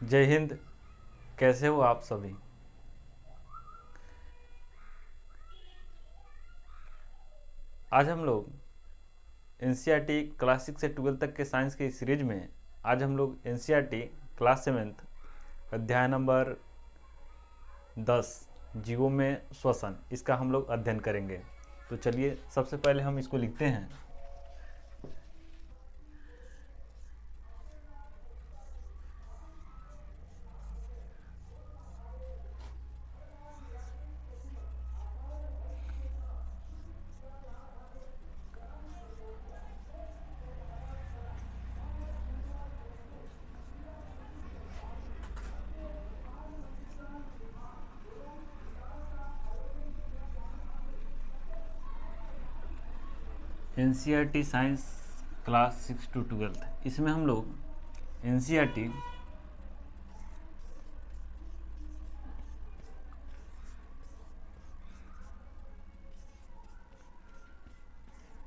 जय हिंद। कैसे हो आप सभी। आज हम लोग एनसीईआरटी क्लास 6 से 12 तक के साइंस की सीरीज में आज हम लोग एनसीईआरटी क्लास 7 अध्याय नंबर 10 जीवों में श्वसन इसका हम लोग अध्ययन करेंगे। तो चलिए सबसे पहले हम इसको लिखते हैं। एनसीईआरटी साइंस क्लास 6 to 12 इसमें हम लोग एनसीईआरटी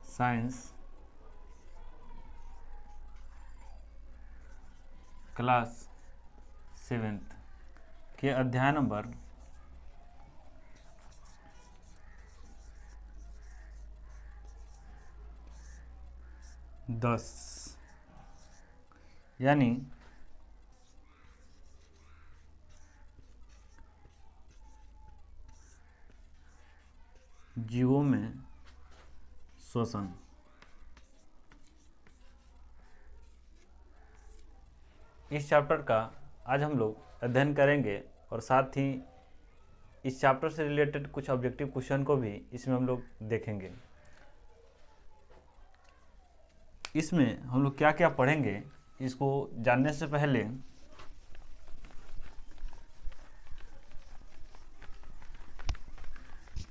साइंस क्लास 7 के अध्याय नंबर 10 यानी जीवों में श्वसन। इस चैप्टर का आज हम लोग अध्ययन करेंगे और साथ ही इस चैप्टर से रिलेटेड कुछ ऑब्जेक्टिव क्वेश्चन को भी इसमें हम लोग देखेंगे। इसमें हम लोग क्या क्या पढ़ेंगे इसको जानने से पहले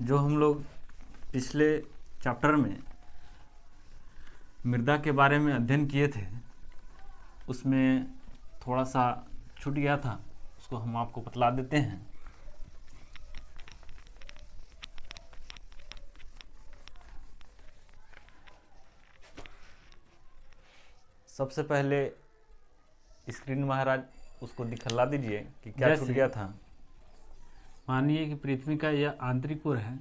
जो हम लोग पिछले चैप्टर में मृदा के बारे में अध्ययन किए थे उसमें थोड़ा सा छूट गया था, उसको हम आपको बतला देते हैं। सबसे पहले स्क्रीन महाराज उसको दिखला दीजिए कि क्या छूट गया था। मानिए कि पृथ्वी का यह आंतरिक कोर है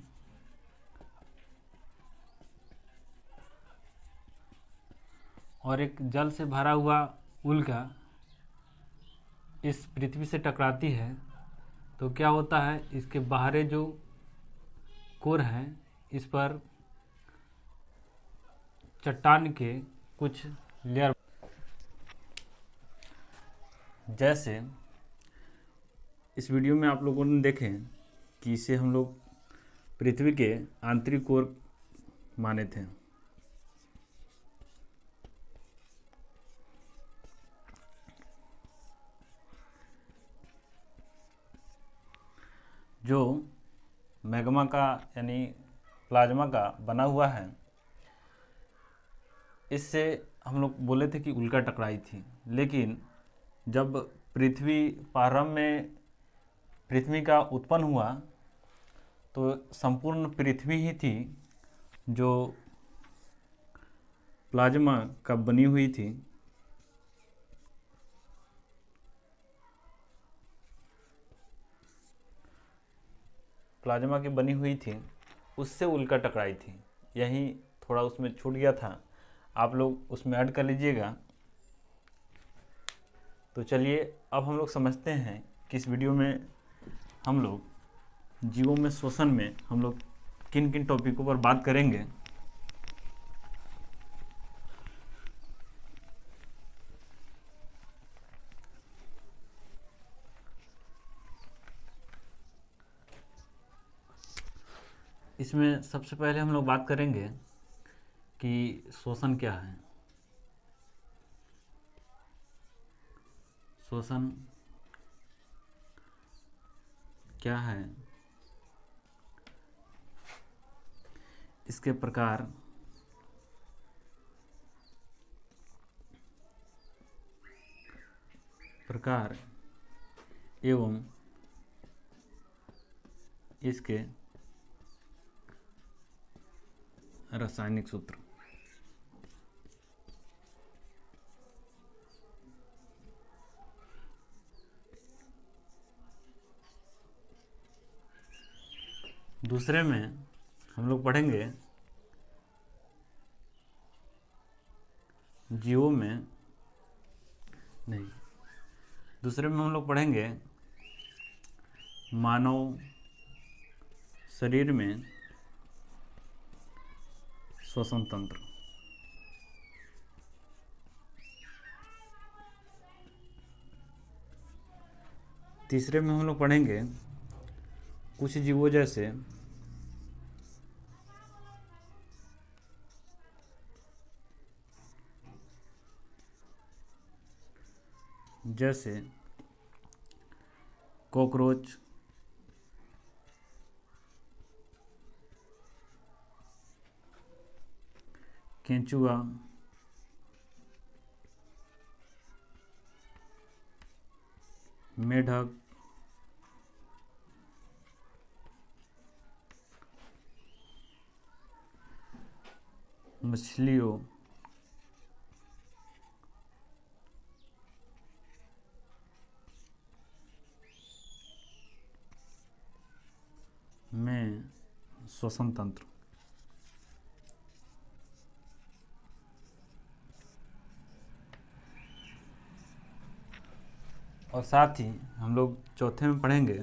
और एक जल से भरा हुआ उल्का इस पृथ्वी से टकराती है तो क्या होता है, इसके बाहरी जो कोर है इस पर चट्टान के कुछ लेयर, जैसे इस वीडियो में आप लोगों ने देखें कि इसे हम लोग पृथ्वी के आंतरिक कोर माने थे। जो मैग्मा का यानी प्लाज्मा का बना हुआ है, इससे हम लोग बोले थे कि उल्का टकराई थी, लेकिन जब पृथ्वी प्रारंभ में पृथ्वी का उत्पन्न हुआ तो संपूर्ण पृथ्वी ही थी जो प्लाज्मा का बनी हुई थी। प्लाज्मा की बनी हुई थी, उससे उल्का टकराई थी। यही थोड़ा उसमें छूट गया था, आप लोग उसमें ऐड कर लीजिएगा। तो चलिए अब हम लोग समझते हैं कि इस वीडियो में हम लोग जीवों में श्वसन में हम लोग किन किन टॉपिकों पर बात करेंगे। इसमें सबसे पहले हम लोग बात करेंगे कि श्वसन क्या है। श्वसन क्या है, इसके प्रकार, एवं इसके रासायनिक सूत्र। दूसरे में हम लोग पढ़ेंगे जीवों में नहीं, दूसरे में हम लोग पढ़ेंगे मानव शरीर में श्वसन तंत्र। तीसरे में हम लोग पढ़ेंगे कुछ जीवों जैसे कॉकरोच, केंचुआ, मेढक, मछलियों, में श्वसन तंत्र। और साथ ही हम लोग चौथे में पढ़ेंगे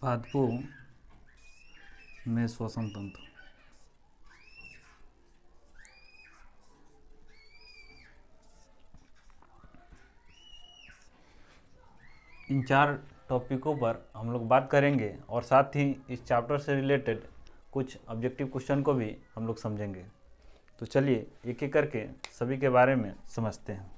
पादपों में श्वसन तंत्र। इन 4 टॉपिकों पर हम लोग बात करेंगे और साथ ही इस चैप्टर से रिलेटेड कुछ ऑब्जेक्टिव क्वेश्चन को भी हम लोग समझेंगे। तो चलिए एक एक करके सभी के बारे में समझते हैं।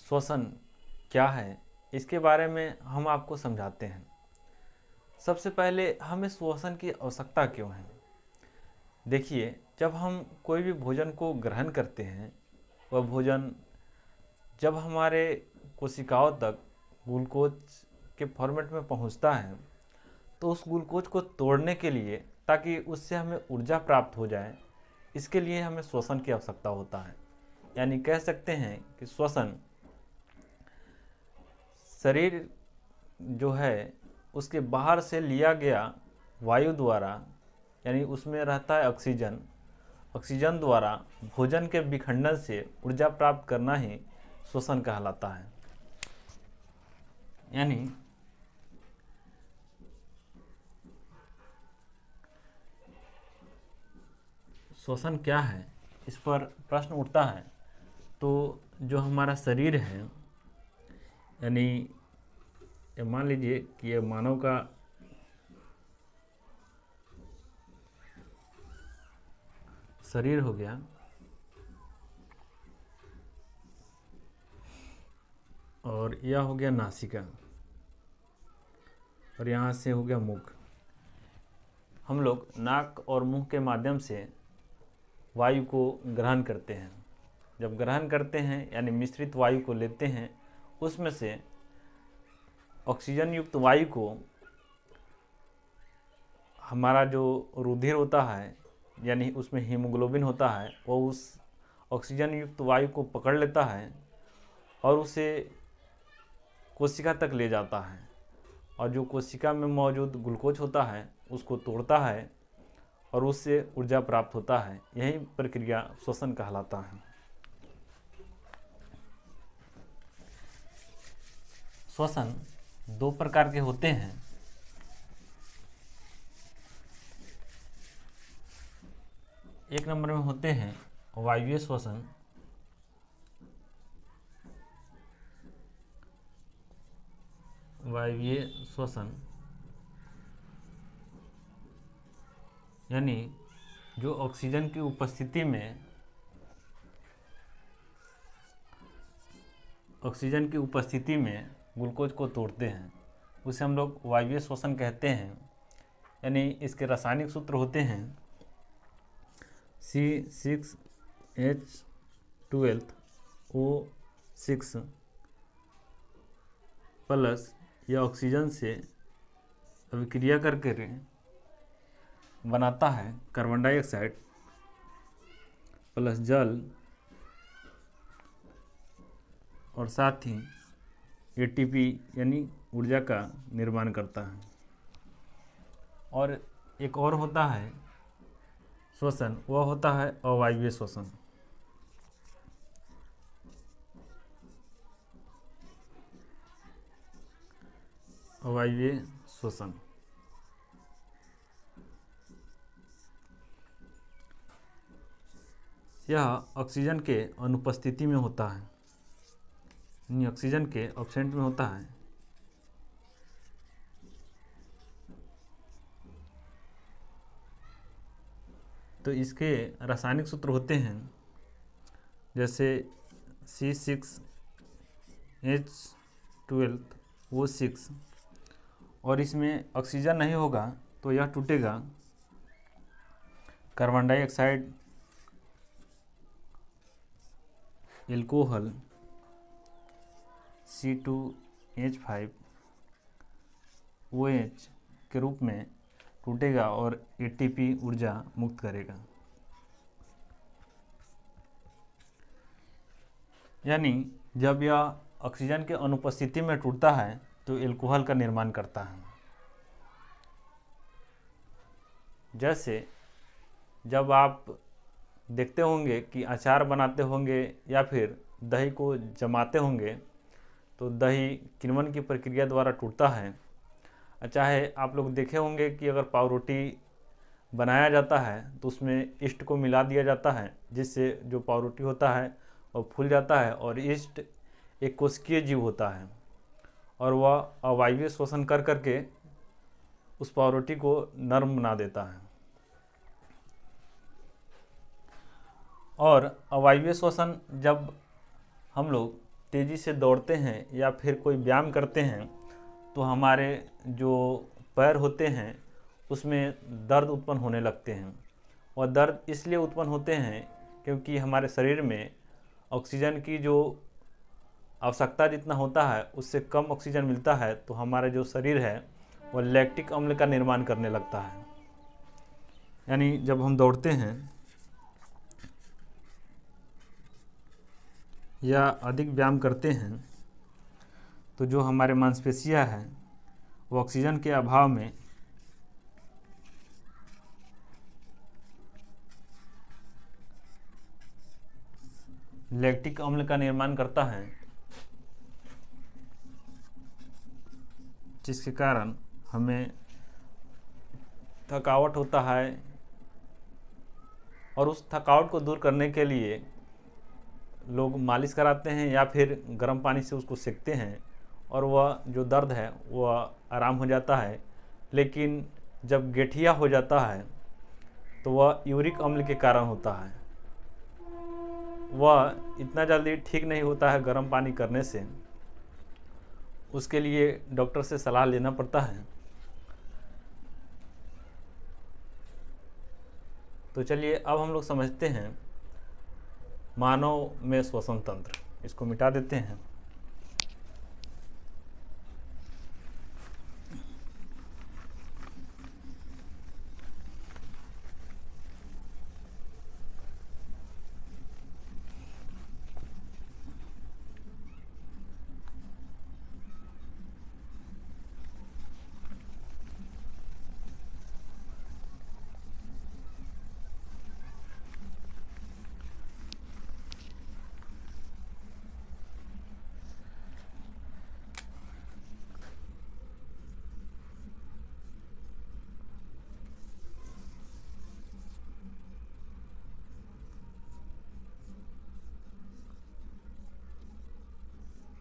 श्वसन क्या है, इसके बारे में हम आपको समझाते हैं। सबसे पहले हमें श्वसन की आवश्यकता क्यों है। देखिए, जब हम कोई भी भोजन को ग्रहण करते हैं, वह भोजन जब हमारे कोशिकाओं तक ग्लूकोज के फॉर्मेट में पहुंचता है, तो उस ग्लूकोज को तोड़ने के लिए, ताकि उससे हमें ऊर्जा प्राप्त हो जाए, इसके लिए हमें श्वसन की आवश्यकता होता है। यानी कह सकते हैं कि श्वसन शरीर जो है उसके बाहर से लिया गया वायु द्वारा, यानी उसमें रहता है ऑक्सीजन, ऑक्सीजन द्वारा भोजन के विखंडन से ऊर्जा प्राप्त करना ही श्वसन कहलाता है। यानी श्वसन क्या है, इस पर प्रश्न उठता है। तो जो हमारा शरीर है, यानी ये मान लीजिए कि ये मानव का शरीर हो गया, और यह हो गया नासिका, और यहाँ से हो गया मुख। हम लोग नाक और मुंह के माध्यम से वायु को ग्रहण करते हैं। जब ग्रहण करते हैं यानी मिश्रित वायु को लेते हैं, उसमें से ऑक्सीजन युक्त वायु को हमारा जो रुधिर होता है, यानी उसमें हीमोग्लोबिन होता है, वो उस ऑक्सीजन युक्त वायु को पकड़ लेता है और उसे कोशिका तक ले जाता है, और जो कोशिका में मौजूद ग्लूकोज होता है उसको तोड़ता है और उससे ऊर्जा प्राप्त होता है। यही प्रक्रिया श्वसन कहलाता है। श्वसन 2 प्रकार के होते हैं। एक नंबर में होते हैं वायुवीय श्वसन, वायवीय श्वसन यानी जो ऑक्सीजन की उपस्थिति में ग्लूकोज को तोड़ते हैं, उसे हम लोग वायवीय श्वसन कहते हैं। यानी इसके रासायनिक सूत्र होते हैं C6H12O6 प्लस यह ऑक्सीजन से अभिक्रिया करके बनाता है कार्बन डाइऑक्साइड प्लस जल और साथ ही एटीपी यानी ऊर्जा का निर्माण करता है। और एक और होता है श्वसन, वह होता है अवायवीय श्वसन। अवायवीय श्वसन यह ऑक्सीजन के अनुपस्थिति में होता है, यानी ऑक्सीजन के एब्सेंट में होता है। तो इसके रासायनिक सूत्र होते हैं जैसे C6H12O6 और इसमें ऑक्सीजन नहीं होगा तो यह टूटेगा कार्बन डाइऑक्साइड, एल्कोहल C2H5OH के रूप में टूटेगा और एटीपी ऊर्जा मुक्त करेगा। यानी जब यह ऑक्सीजन के अनुपस्थिति में टूटता है तो एल्कोहल का निर्माण करता है। जैसे जब आप देखते होंगे कि अचार बनाते होंगे या फिर दही को जमाते होंगे तो दही किण्वन की प्रक्रिया द्वारा टूटता है। चाहे आप लोग देखे होंगे कि अगर पावरोटी बनाया जाता है तो उसमें ईस्ट को मिला दिया जाता है, जिससे जो पावरोटी होता है वो फूल जाता है। और ईस्ट एक कोशिकीय जीव होता है और वह अवायवीय श्वसन कर करके उस पावरोटी को नरम बना देता है। और अवायवीय श्वसन जब हम लोग तेज़ी से दौड़ते हैं या फिर कोई व्यायाम करते हैं तो हमारे जो पैर होते हैं उसमें दर्द उत्पन्न होने लगते हैं। और दर्द इसलिए उत्पन्न होते हैं क्योंकि हमारे शरीर में ऑक्सीजन की जो आवश्यकता जितना होता है उससे कम ऑक्सीजन मिलता है, तो हमारा जो शरीर है वह लैक्टिक अम्ल का निर्माण करने लगता है। यानी जब हम दौड़ते हैं या अधिक व्यायाम करते हैं तो जो हमारे मांसपेशियां हैं वो ऑक्सीजन के अभाव में लैक्टिक अम्ल का निर्माण करता है, जिसके कारण हमें थकावट होता है। और उस थकावट को दूर करने के लिए लोग मालिश कराते हैं या फिर गर्म पानी से उसको सेकते हैं और वह जो दर्द है वह आराम हो जाता है। लेकिन जब गठिया हो जाता है तो वह यूरिक अम्ल के कारण होता है, वह इतना जल्दी ठीक नहीं होता है गर्म पानी करने से। उसके लिए डॉक्टर से सलाह लेना पड़ता है। तो चलिए अब हम लोग समझते हैं मानव में श्वसन तंत्र। इसको मिटा देते हैं।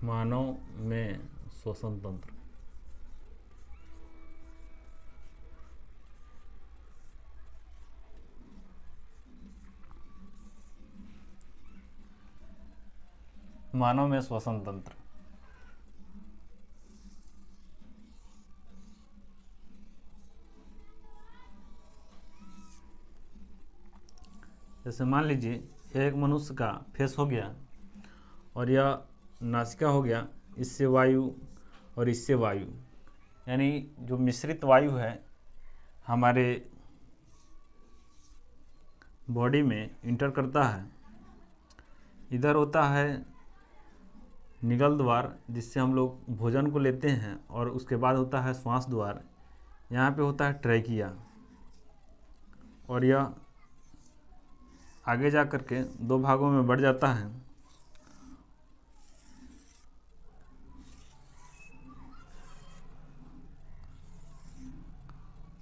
मानव में श्वसन तंत्र। मानव में श्वसन तंत्र। जैसे मान लीजिए यह एक मनुष्य का फेस हो गया और यह नासिका हो गया, इससे वायु और इससे वायु, यानी जो मिश्रित वायु है हमारे बॉडी में इंटर करता है। इधर होता है निगल द्वार, जिससे हम लोग भोजन को लेते हैं, और उसके बाद होता है श्वास द्वार। यहाँ पे होता है ट्रैकिया, और यह आगे जा कर के दो भागों में बढ़ जाता है।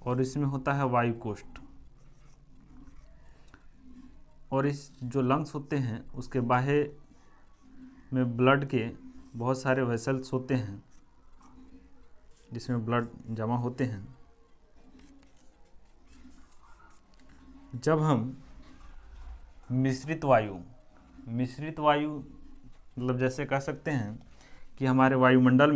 और इसमें होता है वायु कोष्ठ। और इस जो लंग्स होते हैं उसके बाहे में ब्लड के बहुत सारे वेसल्स होते हैं जिसमें ब्लड जमा होते हैं। जब हम मिश्रित वायु मतलब जैसे कह सकते हैं कि हमारे वायुमंडल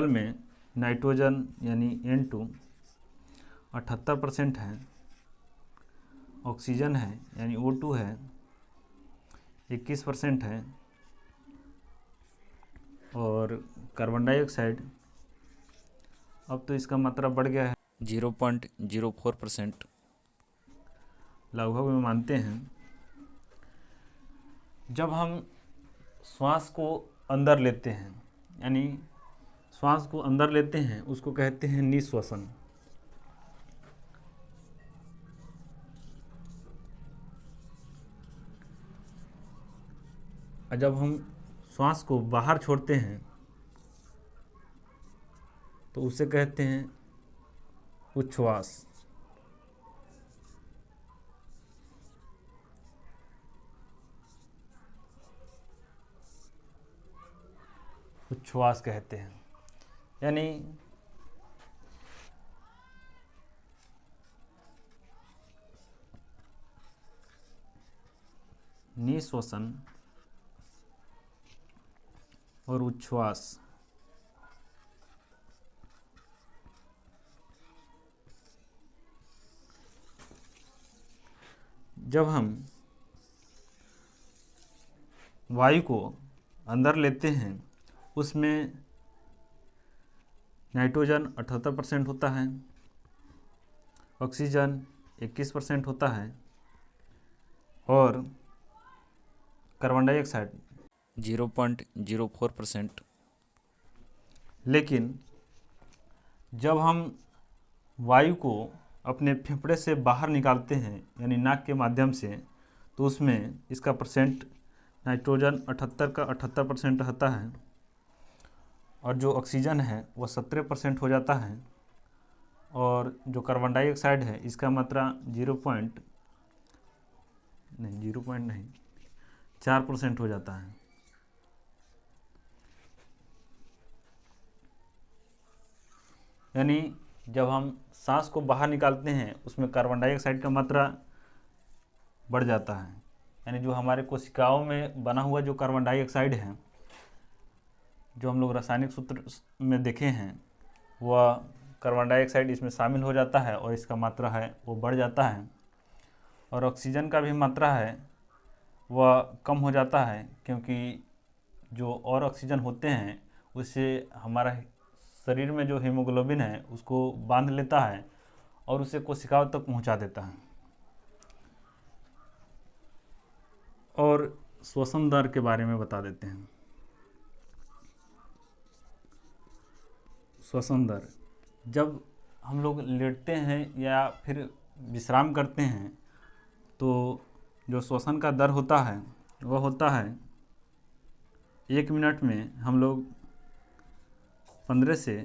में नाइट्रोजन यानी N2 78% है, ऑक्सीजन है यानी O2 है 21% है, और कार्बन डाइऑक्साइड अब तो इसका मात्रा बढ़ गया है 0.04% लगभग में मानते हैं। जब हम श्वास को अंदर लेते हैं, यानी श्वास को अंदर लेते हैं, उसको कहते हैं निश्वसन। और जब हम श्वास को बाहर छोड़ते हैं तो उसे कहते हैं उच्छ्वास। उच्छ्वास कहते हैं, यानी निश्वसन और उच्छ्वास। जब हम वायु को अंदर लेते हैं उसमें नाइट्रोजन 78% होता है, ऑक्सीजन 21% होता है, और कार्बन डाइऑक्साइड 0.04%। लेकिन जब हम वायु को अपने फेफड़े से बाहर निकालते हैं यानी नाक के माध्यम से, तो उसमें इसका परसेंट नाइट्रोजन 78 का 78% रहता है, और जो ऑक्सीजन है वह 17% हो जाता है, और जो कार्बन डाइऑक्साइड है इसका मात्रा 4% हो जाता है। यानी जब हम सांस को बाहर निकालते हैं उसमें कार्बन डाइऑक्साइड का मात्रा बढ़ जाता है, यानी जो हमारे कोशिकाओं में बना हुआ जो कार्बन डाइऑक्साइड है, जो हम लोग रासायनिक सूत्र में देखे हैं, वह कार्बन डाइऑक्साइड इसमें शामिल हो जाता है और इसका मात्रा है वो बढ़ जाता है। और ऑक्सीजन का भी मात्रा है वह कम हो जाता है, क्योंकि जो और ऑक्सीजन होते हैं उससे हमारा शरीर में जो हीमोग्लोबिन है उसको बांध लेता है और उसे कोशिकाओं तक पहुंचा देता है। और श्वसन दर के बारे में बता देते हैं। श्वसन दर, जब हम लोग लेटते हैं या फिर विश्राम करते हैं तो जो श्वसन का दर होता है वह होता है 1 मिनट में हम लोग 15 से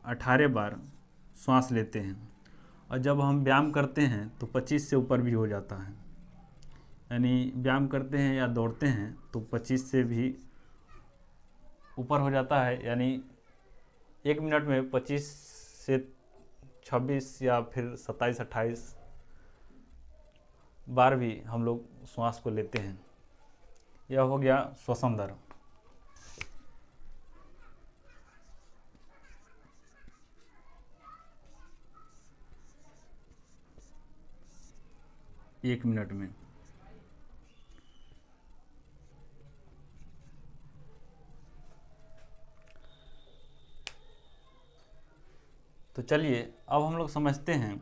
18 बार श्वास लेते हैं, और जब हम व्यायाम करते हैं तो 25 से ऊपर भी हो जाता है। यानी व्यायाम करते हैं या दौड़ते हैं तो 25 से भी ऊपर हो जाता है, यानी 1 मिनट में 25 से 26 या फिर 27-28 बार भी हम लोग श्वास को लेते हैं। यह हो गया श्वसन दर। एक मिनट में। तो चलिए अब हम लोग समझते हैं।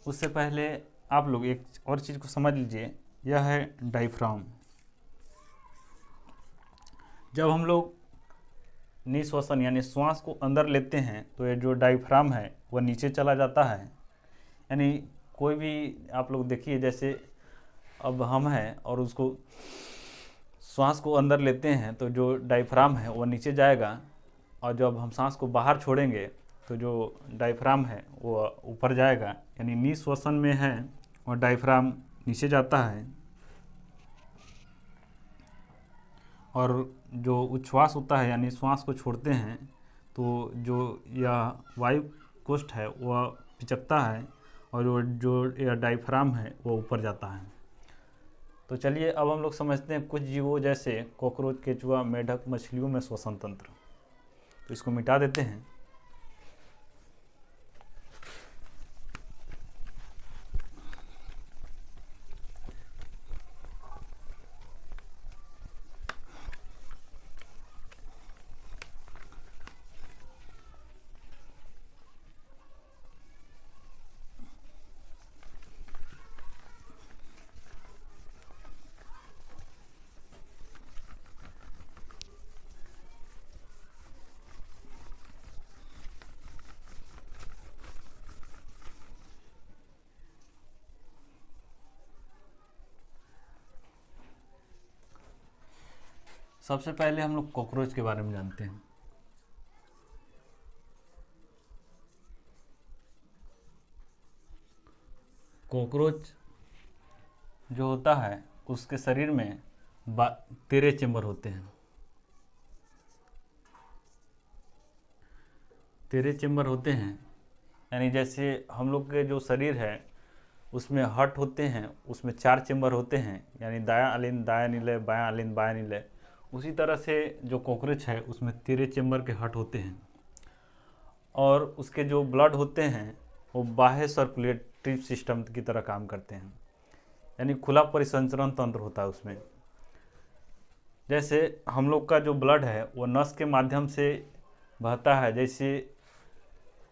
उससे पहले आप लोग एक और चीज़ को समझ लीजिए, यह है डायफ्राम। जब हम लोग निश्वसन यानी श्वास को अंदर लेते हैं तो ये जो डायफ्राम है वह नीचे चला जाता है। यानी कोई भी आप लोग देखिए, जैसे अब हम हैं और उसको श्वास को अंदर लेते हैं तो जो डायफ्राम है वह नीचे जाएगा, और जब हम सांस को बाहर छोड़ेंगे तो जो डायफ्राम है वो ऊपर जाएगा। यानी निश्वसन में है और डायफ्राम नीचे जाता है, और जो उच्छ्वास होता है यानी श्वास को छोड़ते हैं तो जो यह वायु कोष्ठ है वह पिचकता है, और जो यह डायफ्राम है वो ऊपर जाता है। तो चलिए अब हम लोग समझते हैं कुछ जीवों जैसे कॉकरोच, केचुआ, मेढक, मछलियों में श्वसन तंत्र। तो इसको मिटा देते हैं। सबसे पहले हम लोग कॉकरोच के बारे में जानते हैं। कॉकरोच जो होता है उसके शरीर में 13 चेम्बर होते हैं। 13 चेम्बर होते हैं, यानी जैसे हम लोग के जो शरीर है उसमें हट होते हैं, उसमें 4 चेम्बर होते हैं, यानी दायां अलिंद दायां निलय, बायां अलिंद बायां निलय। उसी तरह से जो कॉकरोच है उसमें 13 चेम्बर के हट होते हैं, और उसके जो ब्लड होते हैं वो बाह्य सर्कुलेटरी सिस्टम की तरह काम करते हैं, यानी खुला परिसंचरण तंत्र होता है उसमें। जैसे हम लोग का जो ब्लड है वो नस के माध्यम से बहता है। जैसे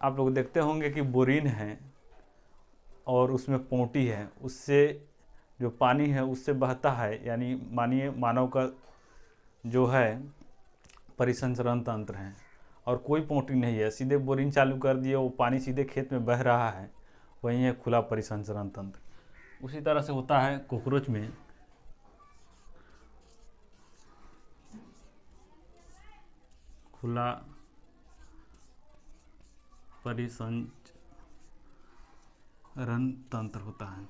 आप लोग देखते होंगे कि बोरिन है और उसमें पोंटी है, उससे जो पानी है उससे बहता है। यानी मानिए मानव का जो है परिसंचरण तंत्र है और कोई पोंटी नहीं है, सीधे बोरिंग चालू कर दिए, वो पानी सीधे खेत में बह रहा है, वही है खुला परिसंचरण तंत्र। उसी तरह से होता है कॉकरोच में। खुला परिसंचरण तंत्र होता है,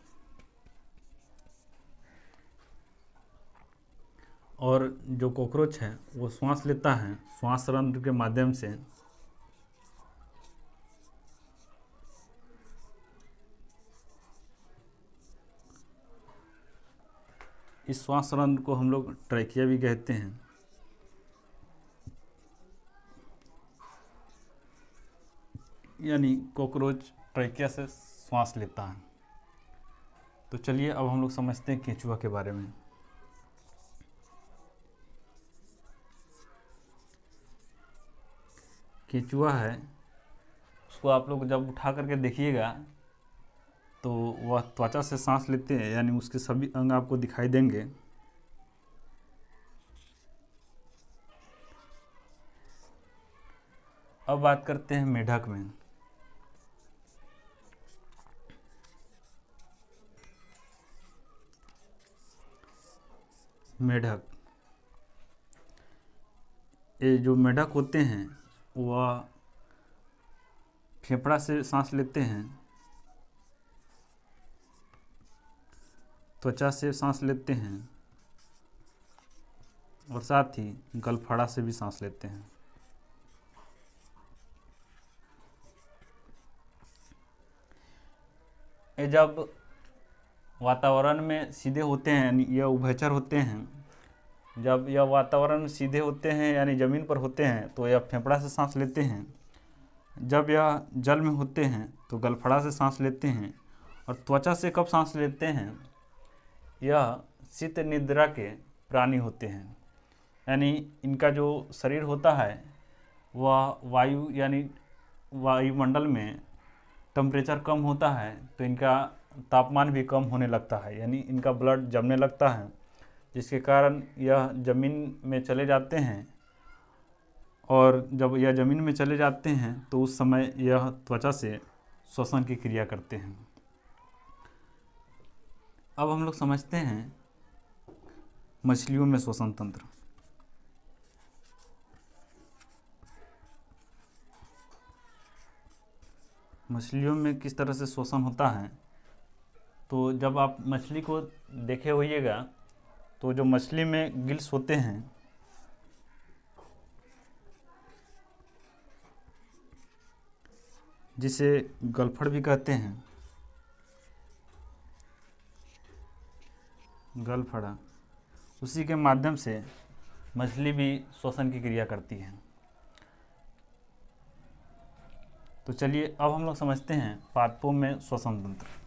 और जो कॉकरोच है वो श्वास लेता है श्वास रंध्र के माध्यम से। इस श्वास रंध्र को हम लोग ट्रैकिया भी कहते हैं। यानी कॉकरोच ट्रैकिया से श्वास लेता है। तो चलिए अब हम लोग समझते हैं केंचुआ के बारे में। केंचुआ है, उसको आप लोग जब उठा करके देखिएगा तो वह त्वचा से सांस लेते हैं, यानी उसके सभी अंग आपको दिखाई देंगे। अब बात करते हैं मेढक में। मेढक, ये जो मेढक होते हैं वह फेफड़ा से सांस लेते हैं, त्वचा से सांस लेते हैं, और साथ ही गलफड़ा से भी सांस लेते हैं। ये जब वातावरण में सीधे होते हैं यानी यह उभयचर होते हैं, जब यह वातावरण में सीधे होते हैं यानी ज़मीन पर होते हैं तो यह फेफड़ा से सांस लेते हैं, जब यह जल में होते हैं तो गलफड़ा से सांस लेते हैं। और त्वचा से कब सांस लेते हैं? यह शीत निद्रा के प्राणी होते हैं, यानी इनका जो शरीर होता है वह वायु यानी वायुमंडल में टेम्परेचर कम होता है तो इनका तापमान भी कम होने लगता है, यानी इनका ब्लड जमने लगता है, जिसके कारण यह ज़मीन में चले जाते हैं। और जब यह ज़मीन में चले जाते हैं तो उस समय यह त्वचा से श्वसन की क्रिया करते हैं। अब हम लोग समझते हैं मछलियों में श्वसन तंत्र। मछलियों में किस तरह से श्वसन होता है, तो जब आप मछली को देखे होइएगा तो जो मछली में गिल्स होते हैं, जिसे गलफड़ भी कहते हैं, गलफड़ा, उसी के माध्यम से मछली भी श्वसन की क्रिया करती है। तो चलिए अब हम लोग समझते हैं पादपों में श्वसन तंत्र।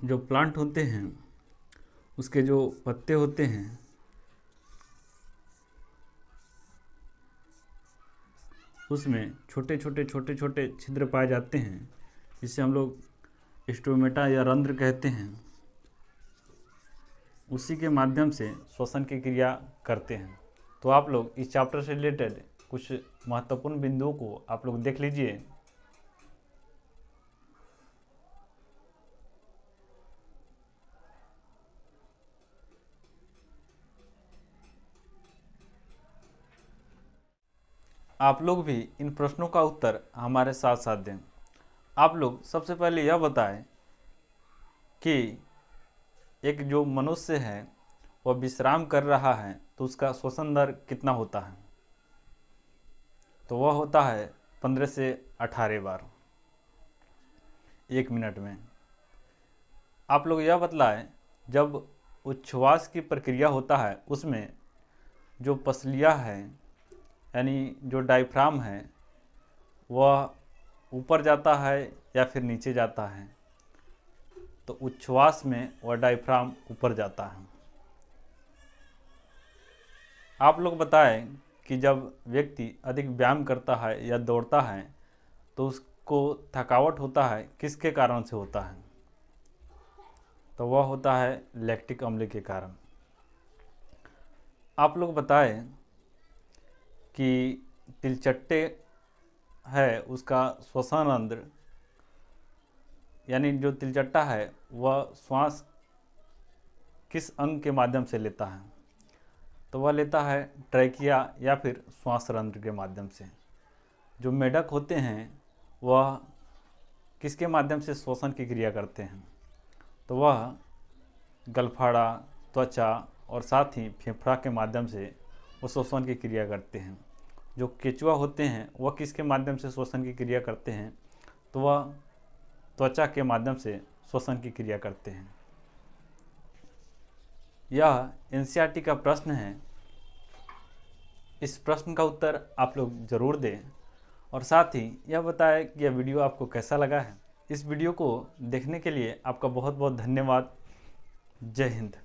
जो प्लांट होते हैं उसके जो पत्ते होते हैं उसमें छोटे छोटे छिद्र पाए जाते हैं, जिसे हम लोग स्टोमेटा या रंध्र कहते हैं। उसी के माध्यम से श्वसन की क्रिया करते हैं। तो आप लोग इस चैप्टर से रिलेटेड कुछ महत्वपूर्ण बिंदुओं को आप लोग देख लीजिए। आप लोग भी इन प्रश्नों का उत्तर हमारे साथ साथ दें। आप लोग सबसे पहले यह बताएं कि एक जो मनुष्य है वह विश्राम कर रहा है तो उसका श्वसन दर कितना होता है? तो वह होता है 15 से 18 बार 1 मिनट में। आप लोग यह बतलाएं जब उच्छ्वास की प्रक्रिया होता है उसमें जो पसलियाँ है यानी जो डायफ्राम है वह ऊपर जाता है या फिर नीचे जाता है? तो उच्छ्वास में वह डायफ्राम ऊपर जाता है। आप लोग बताएं कि जब व्यक्ति अधिक व्यायाम करता है या दौड़ता है तो उसको थकावट होता है, किसके कारण से होता है? तो वह होता है लैक्टिक अम्ल के कारण। आप लोग बताएं कि तिलचट्टे है उसका श्वसन रंध्र यानी जो तिलचट्टा है वह श्वास किस अंग के माध्यम से लेता है? तो वह लेता है ट्रैकिया या फिर श्वास रंध्र के माध्यम से। जो मेढक होते हैं वह किसके माध्यम से श्वसन की क्रिया करते हैं? तो वह गलफड़ा, त्वचा और साथ ही फेफड़ा के माध्यम से वो श्वसन की क्रिया करते हैं। जो केचुआ होते हैं वह किसके माध्यम से श्वसन की क्रिया करते हैं? तो वह त्वचा के माध्यम से श्वसन की क्रिया करते हैं। यह एनसीईआरटी का प्रश्न है। इस प्रश्न का उत्तर आप लोग ज़रूर दें और साथ ही यह बताएं कि यह वीडियो आपको कैसा लगा है। इस वीडियो को देखने के लिए आपका बहुत बहुत धन्यवाद। जय हिंद।